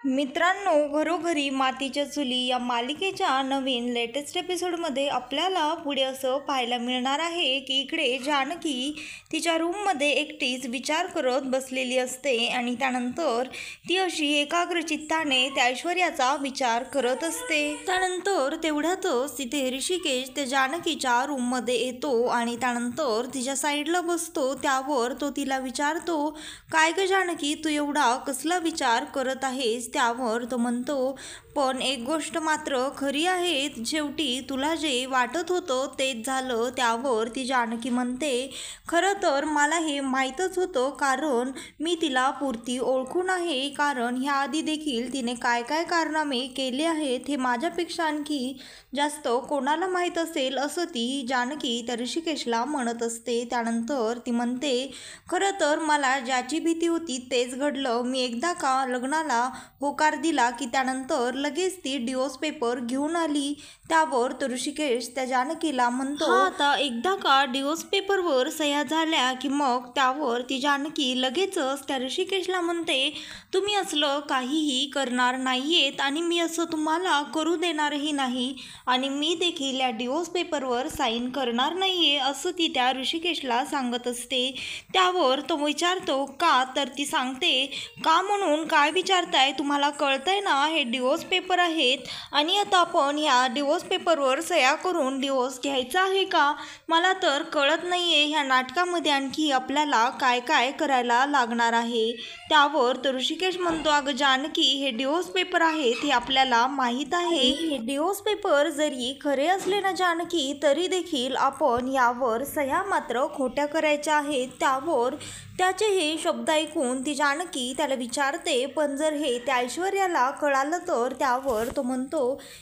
मित्रांनो, घरोघरी मातीच्या चुली या मालिकेच्या नवीन लेटेस्ट एपिसोडमध्ये आपल्याला पुढे असं पाहायला मिळणार आहे की इकडे जानकी तिच्या रूममध्ये एकटीच विचार करत बसलेली असते आणि त्यानंतर ती अशी एकाग्रचित्ताने त्या ऐश्वर्याचा विचार करत असते। त्यानंतर तेवढ्यातच तिथे ऋषिकेश त्या जानकीच्या रूममध्ये येतो आणि त्यानंतर तिच्या साईडला बसतो। त्यावर तो तिला विचारतो, काय ग जानकी, तू एवढा कसला विचार करत आहेस? त्यावर तो म्हणतो, पण एक गोष्ट मात्र खरी आहे, शेवटी तुला जे वाटत होतं तेच झालं। त्यावर ती जानकी म्हणते, खरं तर मला हे माहीतच होतं, कारण मी तिला पुरती ओळखून आहे, कारण ह्या आधी देखील तिने काय काय कारनामे केले आहेत हे माझ्यापेक्षा आणखी जास्त कोणाला माहीत असेल, असं ती जानकी त्या ऋषिकेशला म्हणत असते। त्यानंतर ती म्हणते, खरं तर मला ज्याची भीती होती तेच घडलं। मी एकदा का लग्नाला होकार दिला की त्यानंतर लगेच ती डिवोर्स पेपर घेऊन आली। त्यावर तो ऋषिकेश त्या जानकीला म्हणतो, आता एकदा का डिवोर्स पेपरवर सह्या झाल्या की मग त्यावर ती जानकी लगेचच त्या ऋषिकेशला म्हणते, तुम्ही असलं काहीही करणार नाहीयेत आणि मी असं तुम्हाला करू देणारही नाही आणि मी देखील या डिवोर्स पेपरवर साईन करणार नाहीये, असं ती त्या ऋषिकेशला सांगत असते। त्यावर तो विचारतो, का? तर ती सांगते, का म्हणून काय विचारताय? तुम्हाला कळतंय ना, हे डिवोर्स पेपर आहेत आणि आता आपण ह्या डिवोर्स पेपरवर सह्या करून डिवोर्स घ्यायचा आहे का? मला तर कळत नाहीये ह्या नाटकामध्ये आणखी आपल्याला काय काय करायला लागणार आहे। त्यावर तो ऋषिकेश म्हणतो, अगं जानकी, हे डिवोर्स पेपर आहेत हे आपल्याला माहीत आहे। हे डिवोर्स पेपर जरी खरे असले ना जानकी, तरी देखील आपण यावर सह्या मात्र खोट्या करायच्या आहेत। त्यावर त्याचे हे शब्द ऐकून ती जानकी त्याला विचारते, पण जर हे त्या ऐश्वर्याला कळालं तर? त्यावर तो म्हणतो,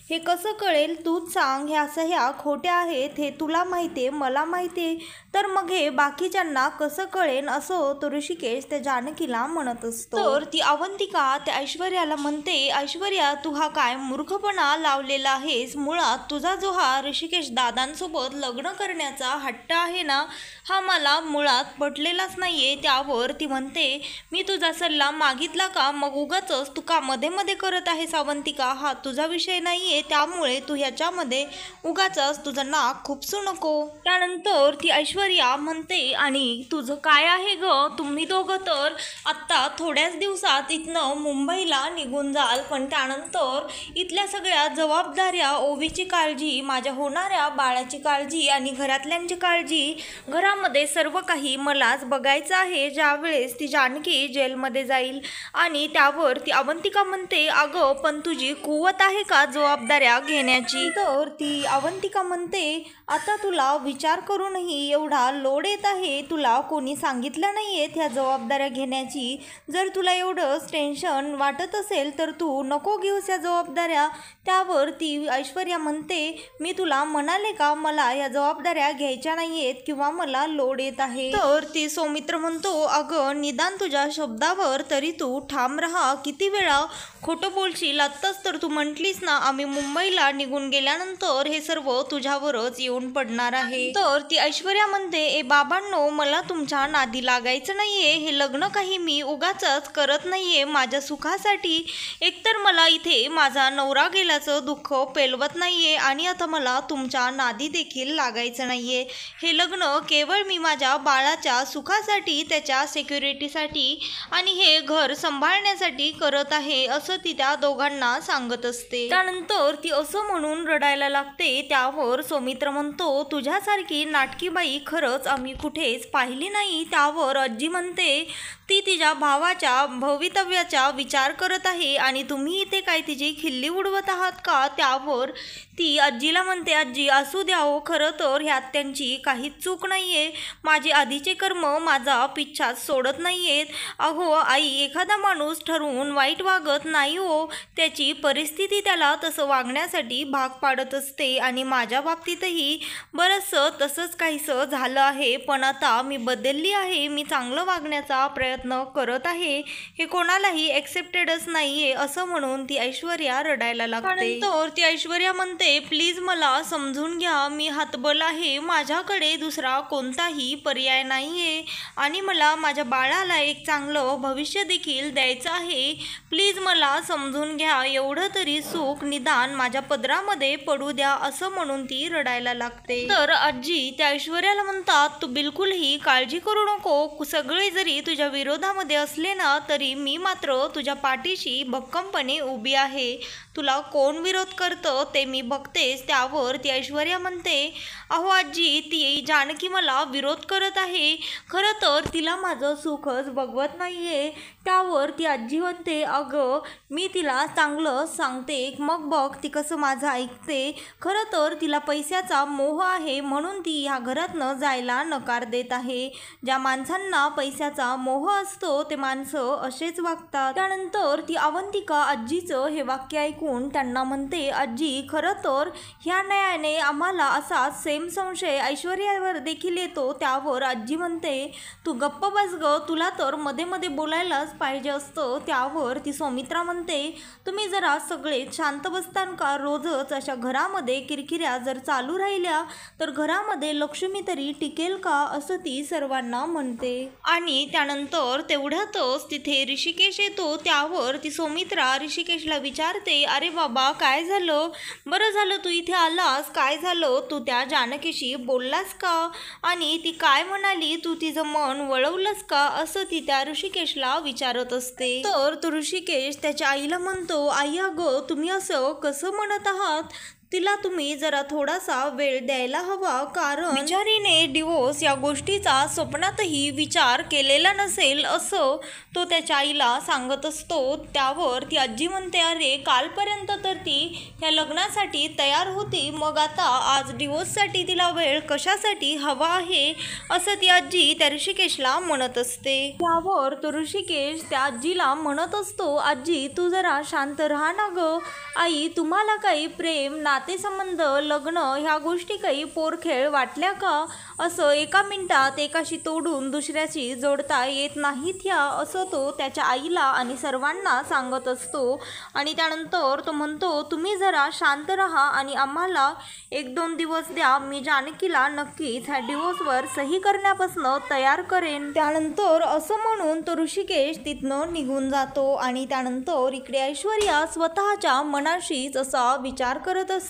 हे कसं कळेल तूच सांग, ह्या सह्या खोट्या आहेत हे तुला माहिती आहे, मला माहिती आहे, तर मग हे बाकीच्यांना कसं कळेल, असं तो ऋषिकेश त्या जानकीला म्हणत असतो। तर ती अवंतिका त्या ऐश्वर्याला म्हणते, ऐश्वर्या, तू हा काय मूर्खपणा लावलेला आहेस? मुळात तुझा जो हा ऋषिकेश दादांसोबत लग्न करण्याचा हट्ट आहे ना, हा मला मुळात पटलेलाच नाहीये। त्यावर ती म्हणते, मी तुझा सल्ला मागितला का? मग उगाचच तू का मध्ये मध्ये करत आहेस अवंतिका? हा तुझा विषय नाहीये, त्यामुळे तू ह्याच्यामध्ये उगाचच तुझं नाक खुपसू नको। त्यानंतर ती ऐश्वर्या म्हणते, आणि तुझं काय आहे ग? तुम्ही दोघं तर आत्ता थोड्याच दिवसात इथनं मुंबईला निघून जाल, पण त्यानंतर इथल्या सगळ्या जबाबदाऱ्या, ओवीची काळजी, माझ्या होणाऱ्या बाळाची काळजी आणि घरातल्यांची काळजी, घरामध्ये सर्व काही मलाच बघायचं आहे ज्यावेळेस ती जानकी जेलमध्ये जाईल। आणि त्यावर ती अवंतिका म्हणते, अगं पण तुझी कुवत आहे का जबाबदाऱ्या घेण्याची? तर ती अवंतिका म्हणते, आता तुला विचार करूनही एवढा लोड येत आहे, तुला कोणी सांगितलं नाहीये ह्या जबाबदाऱ्या घेण्याची? जर तुला एवढंच टेन्शन वाटत असेल तर तू नको घेऊस या जबाबदाऱ्या। त्यावर ती ऐश्वर्या म्हणते, मी तुला म्हणाले का मला या जबाबदाऱ्या घ्यायच्या नाहीयेत किंवा मला लोड येत आहे? तर ती सौमित्र म्हणतो, अगं निदान तुझ्या शब्दावर तरी तू ठाम राहा, किती वेळा खोटं बोलशील? आत्ताच तर तू म्हटलीस ना, आम्ही मुंबईला निघून गेल्यानंतर हे सर्व तुझ्यावरच येऊन पडणार आहे। तर ती ऐश्वर्या म्हणते, ए बाबांनो, मला तुमच्या नादी लागायचं नाहीये, हे लग्न काही मी उगाचच करत नाहीये माझ्या सुखासाठी। एकतर मला इथे माझा नवरा गेल्याचं दुःख पेलवत नाहीये आणि आता मला तुमच्या नादी देखील लागायचं नाहीये। हे लग्न केवळ मी माझ्या बाळाच्या सुखासाठी, त्याच्या सिक्युरिटीसाठी आणि हे घर सांभाळण्यासाठी करत आहे, असं ती त्या दोघांना सांगत असते। त्यानंतर ती असं म्हणून रडायला लागते। त्यावर सौमित्र म्हणतो, तुझ्यासारखी नाटकी बाई खरंच आम्ही कुठेच पाहिली नाही। त्यावर आजी म्हणते, ती तिच्या भावाच्या भवितव्याचा विचार करत आहे आणि तुम्ही इथे काय तिची खिल्ली उडवत आहात का? त्यावर ती आजीला म्हणते, आजी असू द्या हो, खरं तर ह्यात त्यांची काहीच चूक नाहीये, माझे आधीचे कर्म माझा पिच्छा सोडत नाहीयेत। अहो आई, एखादा माणूस ठरवून वाईट वागत नाही हो, त्याची परिस्थिती त्याला तसं वागण्यासाठी भाग पाडत असते आणि माझ्या बाबतीतही बरंचसं तसंच काहीसं झालं आहे, पण आता मी बदलली आहे, मी चांगलं वागण्याचा प्रयत्न प्रयत्न करत आहे हे कोणालाही एक्सेप्टेडच नाहीये असं म्हणून ती ऐश्वर्या रडायला लागते. त्यानंतर ती ऐश्वर्या म्हणते, प्लीज मला समजून घ्या, मी हतबल आहे, माझ्याकडे दुसरा कोणताही पर्याय नाहीये आणि मला माझ्या बाळाला एक चांगलं भविष्य देखील द्यायचं आहे. प्लीज मला समजून घ्या, एवढं तरी सुख निदान माझ्या पदरामध्ये पडू द्या असं म्हणून ती रडायला लागते. तर आजी त्या ऐश्वर्याला म्हणतात, तू बिलकुलही काळजी करू नको, सगळे जरी तुझ्या विरोधामध्ये असले ना तरी मी मात्र तुझ्या पाठीशी भक्कमपणे उभी आहे. तुला कोण विरोध करतं ते मी बघतेच. त्यावर ती ऐश्वर्या म्हणते, अहो आजी, ती जानकी मला विरोध करत आहे, खरं तर तिला माझं सुखच बघवत नाहीये. त्यावर ती आजी म्हणते, अगं मी तिला चांगलं सांगते, मग बघ ती कसं माझं ऐकते. खरं तर तिला पैशाचा मोह आहे म्हणून ती ह्या घरातनं जायला नकार देत आहे. ज्या माणसांना पैशाचा मोह असतो ते माणसं असेच वागतात. त्यानंतर ती अवंतिका आजीचं हे वाक्य ऐकून त्यांना म्हणते, आजी खरं तर ह्या न्यायाने आम्हाला असा सेम संशय ऐश्वर्यावर देखील येतो. त्यावर आजी म्हणते, तू गप्प बस ग, तुला तर मध्ये मध्ये बोलायलाच पाहिजे असतं. त्यावर ती सौमित्रा म्हणते, तुम्ही जरा सगळे शांत बसतान का? रोजच अशा घरामध्ये किरकिऱ्या जर चालू राहिल्या तर घरामध्ये लक्ष्मी तरी टिकेल का असं ती सर्वांना म्हणते. आणि त्यानंतर तेवढ्यातच तिथे ऋषिकेश येतो. त्यावर ती सौमित्रा ऋषिकेशला विचारते, अरे बाबा काय झालं? बरं झालं तू इथे आलास, काय झालं? तू त्या जानकीशी बोललास का? आणि ती काय म्हणाली? तू तिचं मन वळवलंस का? असं ती त्या ऋषिकेशला विचारत असते. तर तो ऋषिकेश त्याच्या आईला म्हणतो, आई अगं तुम्ही असं कसं म्हणत आहात? तिला तुम्ही जरा थोडासा वेळ द्यायला हवा, कारण बिचारीने डिवोर्स या गोष्टीचा स्वप्नातही विचार केलेला नसेल असं तो त्याच्या आईला सांगत असतो. त्यावर ती आजी म्हणते, अरे कालपर्यंत तर ती या लग्नासाठी तयार होती, मग आता आज डिवोर्ससाठी तिला वेळ कशासाठी हवा आहे असं ती आजी त्या ऋषिकेशला म्हणत असते. त्यावर तो ऋषिकेश त्या आजीला म्हणत असतो, आजी तू जरा शांत राहा ना ग. आई तुम्हाला काही प्रेम नातेसंबंध लग्न ह्या गोष्टी काही पोरखेळ वाटल्या का? असं एका मिनिटात एकाशी तोडून दुसऱ्याशी जोडता येत नाहीत ह्या, असं तो त्याच्या आईला आणि सर्वांना सांगत असतो. आणि त्यानंतर तो म्हणतो, तुम्ही जरा शांत राहा आणि आम्हाला 1-2 दिवस द्या, मी जानकीला नक्कीच ह्या डिवोर्सवर सही करण्यापासून तयार करेन. त्यानंतर असं म्हणून तो ऋषिकेश तिथनं निघून जातो. आणि त्यानंतर इकडे ऐश्वर्या स्वतःच्या मनाशीच असा विचार करत असते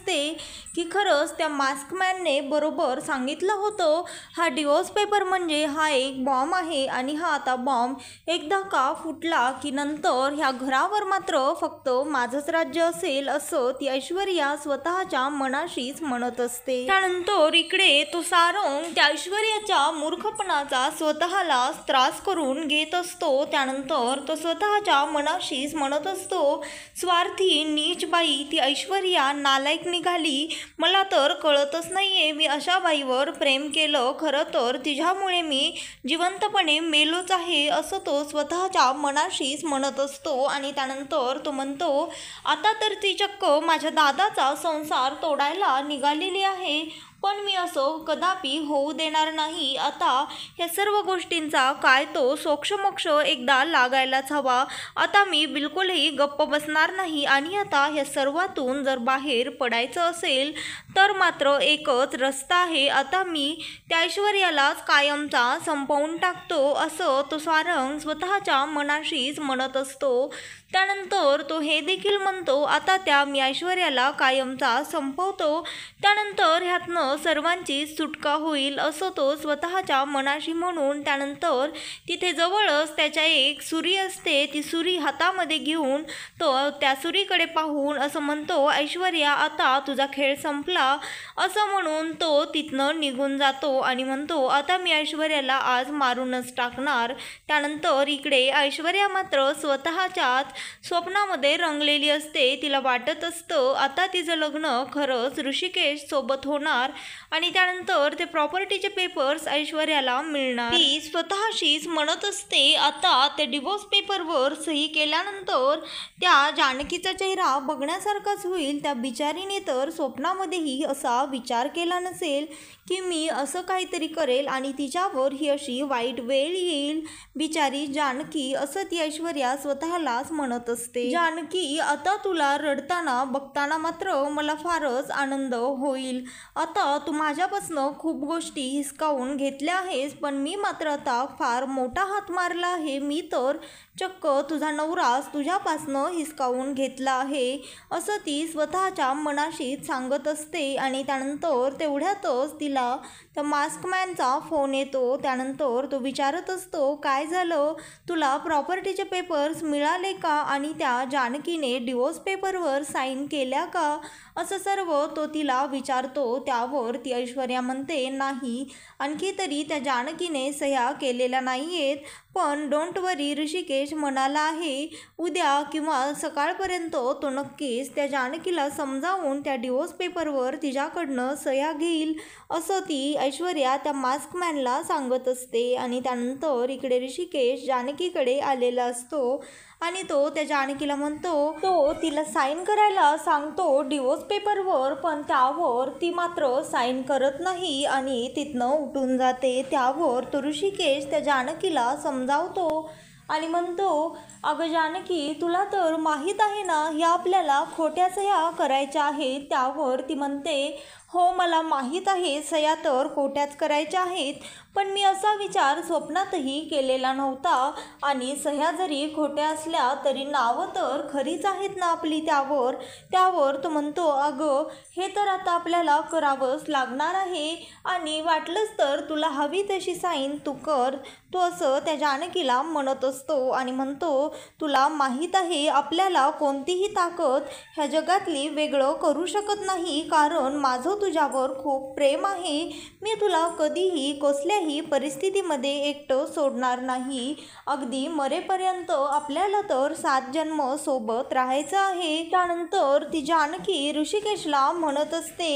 की खरंच त्या मास्कमॅनने बरोबर सांगितलं होतं, हा डिवोर्स पेपर म्हणजे हा एक बॉम्ब आहे आणि हा आता बॉम्ब एकदा का फुटला की नंतर ह्या घरावर मात्र फक्त माझंच राज्य असेल असं ती ऐश्वर्या स्वतःच्या मनाशीच म्हणत असते. त्यानंतर इकडे तो सारंग त्या ऐश्वर्याच्या मूर्खपणाचा स्वतःला त्रास करून घेत असतो. त्यानंतर तो स्वतःच्या मनाशीच म्हणत असतो, स्वार्थी नीच बाई ती ऐश्वर्या नालायक निघाली, मला तर कळतच नाहीये मी अशा बाईवर प्रेम केलं, खरं तर तिच्यामुळे मी जिवंतपणे मेलोच आहे असं तो स्वतःच्या मनाशीच म्हणत असतो. आणि त्यानंतर तो म्हणतो, आता तर ती चक्क माझ्या दादाचा संसार तोडायला निघालेली आहे, पण मी असं कदापि होऊ देणार नाही. आता ह्या सर्व गोष्टींचा काय तो सोक्षमोक्ष एकदा लागायलाच हवा. आता मी बिलकुलही गप्प बसणार नाही आणि आता ह्या सर्वातून जर बाहेर पडायचं असेल तर मात्र एकच रस्ता आहे, आता मी त्या ऐश्वर्यालाच कायमचा संपवून टाकतो असं तो सारंग स्वतःच्या मनाशीच म्हणत असतो. त्यानंतर तो हे देखील म्हणतो, आता त्या मी ऐश्वर्याला कायमचा संपवतो, त्यानंतर ह्यातनं सर्वांची सुटका होईल असं तो स्वतःच्या मनाशी म्हणून त्यानंतर तिथे जवळच त्याच्या एक सुरी असते, ती सुरी हातामध्ये घेऊन तो त्या सुरीकडे पाहून असं म्हणतो, ऐश्वर्या आता तुझा खेळ संपला असं म्हणून तो तिथनं निघून जातो. आणि म्हणतो, आता मी ऐश्वर्याला आज मारूनच टाकणार. त्यानंतर इकडे ऐश्वर्या मात्र स्वतःच्याच स्वप्नामध्ये रंगलेली असते. तिला वाटत असतं आता तिचं लग्न खरंच ऋषिकेश सोबत होणार आणि त्यानंतर ते प्रॉपर्टीचे पेपर्स ऐश्वर्याला मिळणार. ती स्वतःशीच म्हणत असते आता ते डिवोर्स पेपरवर सही केल्यानंतर त्या जानकीचा चेहरा बघण्यासारखाच होईल. त्या बिचारीने तर स्वप्नामध्येही असा विचार केला नसेल की मी असं काहीतरी करेल आणि तिच्यावर ही अशी वाईट वेळ येईल. बिचारी जानकी, असं ती ऐश्वर्या स्वतःलाच म्हणत असते. जानकी, आता तुला रडताना बघताना मात्र मला फारच आनंद होईल. आता तू माझ्यापासनं खूप गोष्टी हिसकावून घेतल्या आहेस, पण मी मात्र आता फार मोठा हात मारला आहे. मी तर चक्क तुझा नवराच तुझ्यापासनं हिसकावून घेतला आहे, असं ती स्वतःच्या मनाशीच सांगत असते. आणि त्यानंतर तेवढ्यातच तिला त्या मास्कमॅनचा फोन येतो. त्यानंतर तो विचारत असतो काय झालं, तुला प्रॉपर्टीचे पेपर्स मिळाले का आणि त्या जानकीने डिवोर्स पेपरवर साईन केल्या का, असं सर्व तो तिला विचारतो. त्यावर ती ऐश्वर्या म्हणते नाही, आणखी तरी त्या जानकीने सह्या केलेल्या नाही आहेत, पण डोंट वरी, ऋषिकेश म्हणाला आहे उद्या किंवा सकाळपर्यंत तो नक्कीच त्या जानकीला समजावून त्या डिवोर्स पेपरवर तिच्याकडनं सह्या घेईल, असं ती ऐश्वर्या त्या मास्कमॅनला सांगत असते. आणि त्यानंतर इकडे ऋषिकेश जानकीकडे आलेला असतो आणि तो त्या जानकीला म्हणतो, तो तिला साईन करायला सांगतो डिवोर्स पेपरवर, पण त्यावर ती मात्र साईन करत नाही आणि तिथनं उठून जाते. त्यावर तो ऋषिकेश त्या जानकीला समजावतो आणि म्हणतो अगं जानकी, तुला तर माहीत आहे ना या आपल्याला खोट्या सह्या करायच्या आहेत. त्यावर ती म्हणते हो मला माहीत आहे, सह्या तर खोट्याच करायच्या आहेत, पण मी असा विचार स्वप्नातही केलेला नव्हता आणि सह्या जरी खोट्या असल्या तरी नावं तर खरीच आहेत ना आपली. त्यावर तो म्हणतो अगं हे तर आता आपल्याला करावंच लागणार आहे आणि वाटलंच तर तुला हवी तशी साईन तू कर, तो असं त्या जानकीला म्हणत असतो. आणि म्हणतो तुला माहीत आहे आपल्याला कोणतीही ताकद ह्या जगातली वेगळं करू शकत नाही, कारण माझं तुझ्यावर खूप प्रेम आहे. मी तुला कधीही कसल्याही परिस्थितीमध्ये एकटं सोडणार नाही. अगदी मरेपर्यंत आपल्याला तर 7 जन्म सोबत राहायचं आहे. त्यानंतर ती जानकी ऋषिकेशला म्हणत असते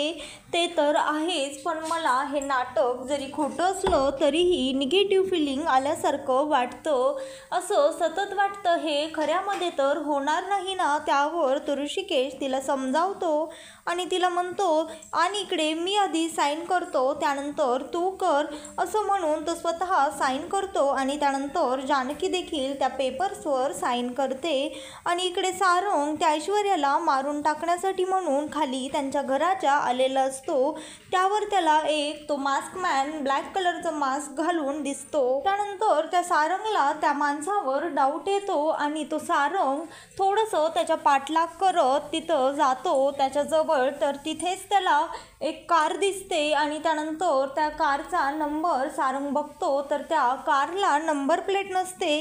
ते तर आहेच, पण मला हे नाटक जरी खोटं असलं तरीही निगेटिव्ह फिलिंग आल्यासारखं वाटतं, असं सतत वाटतं, हे खऱ्यामध्ये तर होणार नाही ना. त्यावर तो ऋषिकेश तिला समजावतो आणि तिला म्हणतो आणि इकडे मी आधी साईन करतो त्यानंतर तू कर, असं म्हणून तो स्वतः साईन करतो. आणि त्यानंतर जानकी देखील त्या पेपर्सवर साईन करते. आणि इकडे सारंग त्या ऐश्वर्याला मारून टाकण्यासाठी म्हणून खाली त्यांच्या घराच्या आलेला असतो. त्यावर त्याला एक तो मास्कमॅन ब्लॅक कलरचा मास्क घालून दिसतो. त्यानंतर त्या सारंगला त्या माणसावर डाऊट येतो आणि तो सारंग थोडंसं त्याच्या पाठलाग करत तिथं जातो त्याच्याजवळ. तर तिथेच त्याला एक कार दिसते आणि त्यानंतर त्या कारचा नंबर सारंग बघतो तर त्या कारला नंबर प्लेट नसते.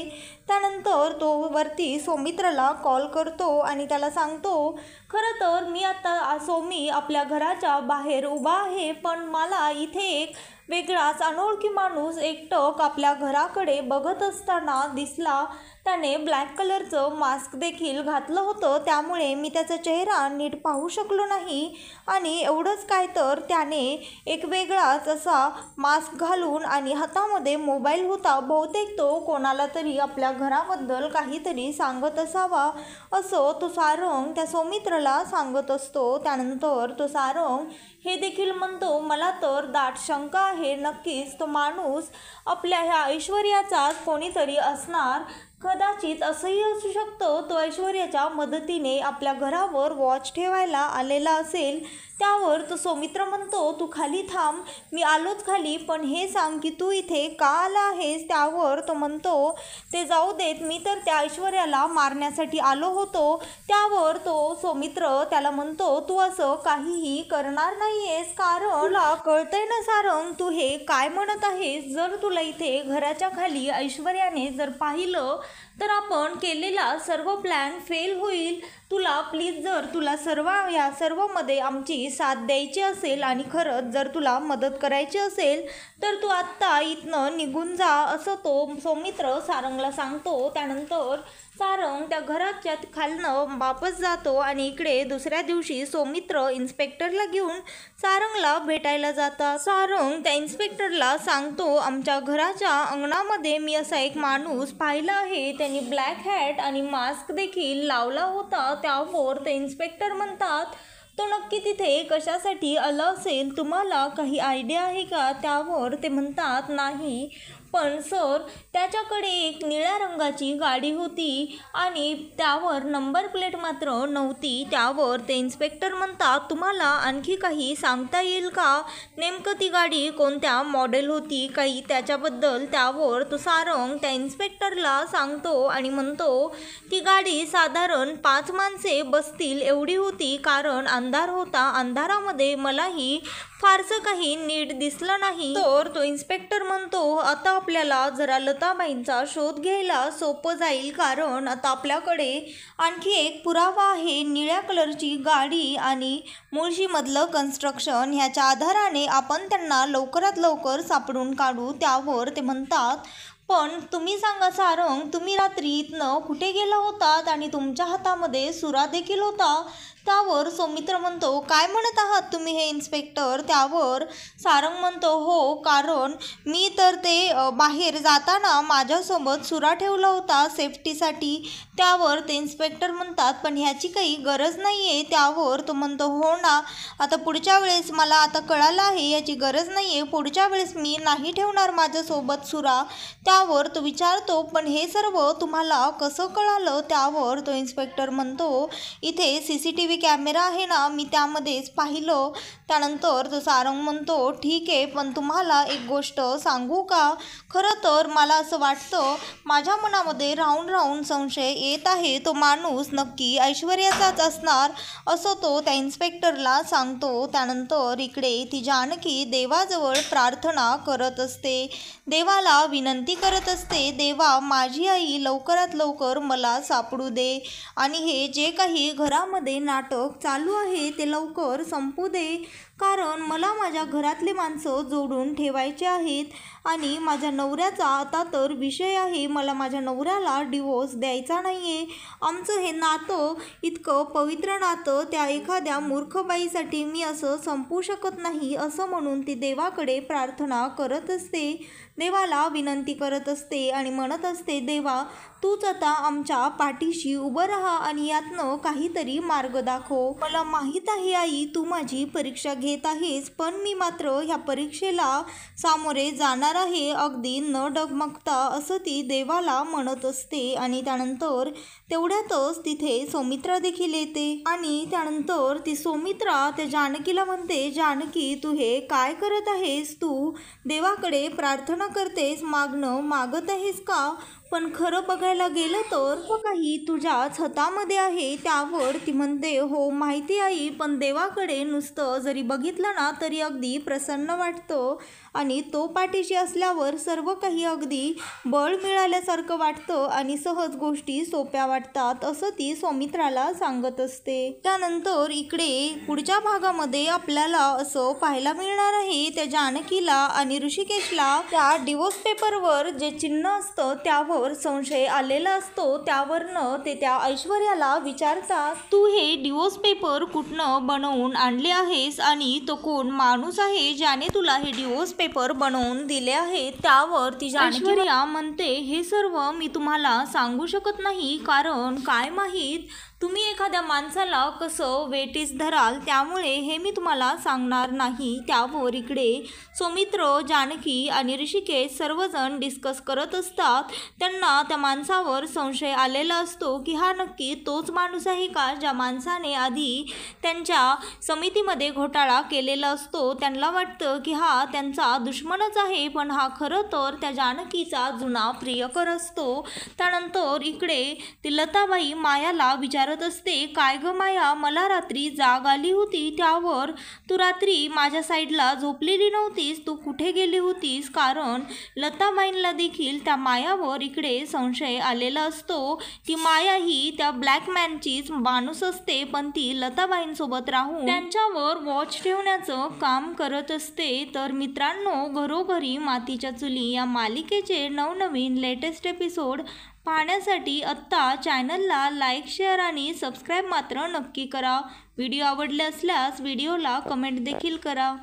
त्यानंतर तो वरती सौमित्रला कॉल करतो आणि त्याला सांगतो खरं तर मी आता सौमी आपल्या घराच्या बाहेर उभा आहे, पण मला इथे एक वेगळाच अनोळखी माणूस एकटक आपल्या घराकडे बघत असताना दिसला. त्याने ब्लॅक कलरचं मास्क देखील घातलं होतं, त्यामुळे मी त्याचा चेहरा नीट पाहू शकलो नाही. आणि एवढंच काय तर त्याने एक वेगळाच असा मास्क घालून आणि हातामध्ये मोबाईल होता, बहुतेक तो कोणाला तरी आपल्या घराबद्दल काहीतरी सांगत असावा, असं तो सारंग त्या सौमित्रला सांगत असतो. त्यानंतर तो सारंग हे देखील म्हणतो मला तर दाट शंका आहे, नक्कीच तो माणूस आपल्या ह्या ऐश्वर्याचाच कोणीतरी असणार. कदाचित असंही असू शकतं तो ऐश्वर्याच्या मदतीने आपल्या घरावर वॉच ठेवायला आलेला असेल. त्यावर तो सौमित्र म्हणतो तू खाली थांब, मी आलोच खाली, पण हे सांग की तू इथे का आला आहेस. त्यावर तो म्हणतो ते जाऊ देत, मी तर त्या ऐश्वर्याला मारण्यासाठी आलो होतो. त्यावर तो सौमित्र त्याला म्हणतो तू असं काहीही करणार नाही आहेस, कारण तुला कळतंय ना सारंग तू हे काय म्हणत आहेस. जर तुला इथे घराच्या खाली ऐश्वर्याने जर पाहिलं तर आपण केलेला सर्व प्लॅन फेल होईल. तुला प्लीज, जर तुला या सर्वमध्ये आमची साथ द्यायची असेल आणि खरंच जर तुला मदत करायची असेल तर तू आत्ता इथनं निघून जा, असं तो सौमित्र सारंगला सांगतो. त्यानंतर सारंग त्या घराच्या खालनं वापस जातो आणि इकडे दुसऱ्या दिवशी सौमित्र इन्स्पेक्टरला घेऊन सारंगला भेटायला जातात. सारंग त्या इन्स्पेक्टरला सांगतो, आमच्या घराच्या अंगणामध्ये मी असा एक माणूस पाहिला आहे, त्यांनी ब्लॅक हॅट आणि मास्क देखील लावला होता. त्यावर ते इन्स्पेक्टर म्हणतात, तो नक्की तिथे कशासाठी आला असेल, तुम्हाला काही आयडिया आहे का? त्यावर ते म्हणतात, नाही, पण सर त्याच्याकडे एक निळ्या रंगाची गाडी होती आणि त्यावर नंबर प्लेट मात्र नव्हती. त्यावर ते इन्स्पेक्टर म्हणतात, तुम्हाला आणखी काही सांगता येईल का? नेमकं ती गाडी कोणत्या मॉडेल होती काही त्याच्याबद्दल? त्यावर तो सारंग त्या इन्स्पेक्टरला सांगतो आणि म्हणतो, ती गाडी साधारण 5 माणसे बसतील एवढी होती, कारण अंधार होता. अंधारामध्ये मलाही फारसं काही नीट दिसलं नाही. तर तो इन्स्पेक्टर म्हणतो, आता आपल्याला जरा लताबाईंचा शोध घ्यायला सोपं जाईल, कारण आता आपल्याकडे आणखी एक पुरावा आहे, निळ्या कलरची गाडी आणि मुळशीमधलं कन्स्ट्रक्शन. ह्याच्या आधाराने आपण त्यांना लवकरात लवकर सापडून काढू. त्यावर ते म्हणतात, पण तुम्ही सांगा सारंग, तुम्ही रात्री इथनं कुठे गेला होतात आणि तुमच्या हातामध्ये सुरा देखील होता? त्यावर सौमित्र म्हणतो, काय म्हणत आहात तुम्ही हे इन्स्पेक्टर? त्यावर सारंग म्हणतो, हो, कारण मी तर ते बाहेर जाताना माझ्यासोबत सुरा ठेवला होता सेफ्टीसाठी. त्यावर ते इन्स्पेक्टर म्हणतात, पण ह्याची काही गरज नाही आहे. त्यावर तो म्हणतो, हो ना, आता पुढच्या वेळेस मला आता कळालं आहे याची गरज नाही आहे, पुढच्या वेळेस मी नाही ठेवणार माझ्यासोबत सुरा. त्यावर तो विचारतो, पण हे सर्व तुम्हाला कसं कळालं? त्यावर तो इन्स्पेक्टर म्हणतो, इथे CCTV कॅमेरा आहे ना, मी त्यामध्येच पाहिलं. त्यानंतर तो सारंग म्हणतो, ठीक आहे, पण तुम्हाला एक गोष्ट सांगू का? खरं तर मला असं वाटतं, माझ्या मनामध्ये राहून राहून संशय येत आहे, तो माणूस नक्की ऐश्वर्याचाच असणार, असं तो त्या इन्स्पेक्टरला सांगतो. त्यानंतर इकडे ती जानकी देवाजवळ प्रार्थना करत असते, देवाला विनंती करत असते, देवा, माझी आई लवकरात लवकर मला सापडू दे आणि हे जे काही घरामध्ये नाटक चालू आहे ते लवकर संपू दे, कारण मला माझ्या घरातले माणसं जोडून ठेवायचे आहेत आणि माझ्या नवऱ्याचा आता तर विषय आहे, मला माझ्या नवऱ्याला डिवोर्स द्यायचा नाही आहे. आमचं हे नातं इतकं पवित्र नातं त्या एखाद्या मूर्खबाईसाठी मी असं संपू शकत नाही, असं म्हणून ती देवाकडे प्रार्थना करत असते, देवाला विनंती करत असते आणि म्हणत असते, देवा, तूच आता आमच्या पाठीशी उभं राहा आणि यातनं काहीतरी मार्ग दाखव. मला माहीत आहे आई, तू माझी परीक्षा घेत आहेस, पण मी मात्र ह्या परीक्षेला सामोरे जाणार आहे, अगदी न डगमगता, असं ती देवाला म्हणत असते. आणि त्यानंतर तेवढ्यातच तिथे सौमित्रा देखील येते आणि त्यानंतर ती सौमित्रा त्या जानकीला म्हणते, जानकी, तू हे काय करत आहेस? तू देवाकडे प्रार्थना करतेस, मागणं मागत आहेस का? पण खरं बघायला गेलं तर काही तुझ्याच हातामध्ये आहे. त्यावर ती म्हणते, हो माहिती आई, पण देवाकडे नुसतं जरी बघितलं ना तरी अगदी प्रसन्न वाटतं आणि तो पाठीशी असल्यावर सर्व काही अगदी बळ मिळाल्यासारखं वाटतं आणि सहज गोष्टी सोप्या वाटतात, असं ती सौमित्राला सांगत असते. त्यानंतर इकडे पुढच्या भागामध्ये आपल्याला असं पाहायला मिळणार आहे, त्या जानकीला आणि ऋषिकेशला त्या डिवोर्स पेपरवर जे चिन्ह असतं त्यावर संशय आलेला असतो. त्यावरनं ते त्या ऐश्वर्याला विचारतात, तू हे डिवोर्स पेपर कुठनं बनवून आणले आहेस आणि तो कोण माणूस आहे ज्याने तुला हे डिवोर्स पेपर बनवून दिले आहेत? त्यावर ती ऐश्वर्या म्हणते, हे सर्व मी तुम्हाला सांगू शकत नाही, कारण काय माहीत तुम्ही एखाद्या माणसाला कसं वेटीस धराल, त्यामुळे हे मी तुम्हाला सांगणार नाही. त्यावर इकडे सौमित्र, जानकी आणि ऋषिकेश सर्वजण डिस्कस करत असतात. त्यांना त्या माणसावर संशय आलेला असतो की हा नक्की तोच माणूस आहे का ज्या माणसाने आधी त्यांच्या समितीमध्ये घोटाळा केलेला असतो. त्यांना वाटतं की हा त्यांचा दुश्मनच आहे, पण हा खरं तर त्या जानकीचा जुना प्रियकर असतो. त्यानंतर इकडे ती लताबाई मायाला विचारत असते, काय ग माया, मला रात्री जाग आली होती, त्यावर तू रात्री माझ्या साईडला झोपलेली नव्हतीस, तू कुठे गेली होतीस? कारण लताबाईंना देखील त्या मायावर इकडे संशय आलेला असतो. ती माया ही त्या ब्लॅकमॅनचीच माणूस असते, पण ती लताबाईंसोबत राहून त्यांच्यावर वॉच ठेवण्याचं काम करत असते. तर मित्रांनो, घरोघरी मातीच्या चुली या मालिकेचे नवनवीन लेटेस्ट एपिसोड पाहण्यासाठी आत्ता चॅनलला लाईक, शेअर आणि सबस्क्राईब मात्र नक्की करा. व्हिडिओ आवडले असल्यास व्हिडिओला कमेंट देखील करा.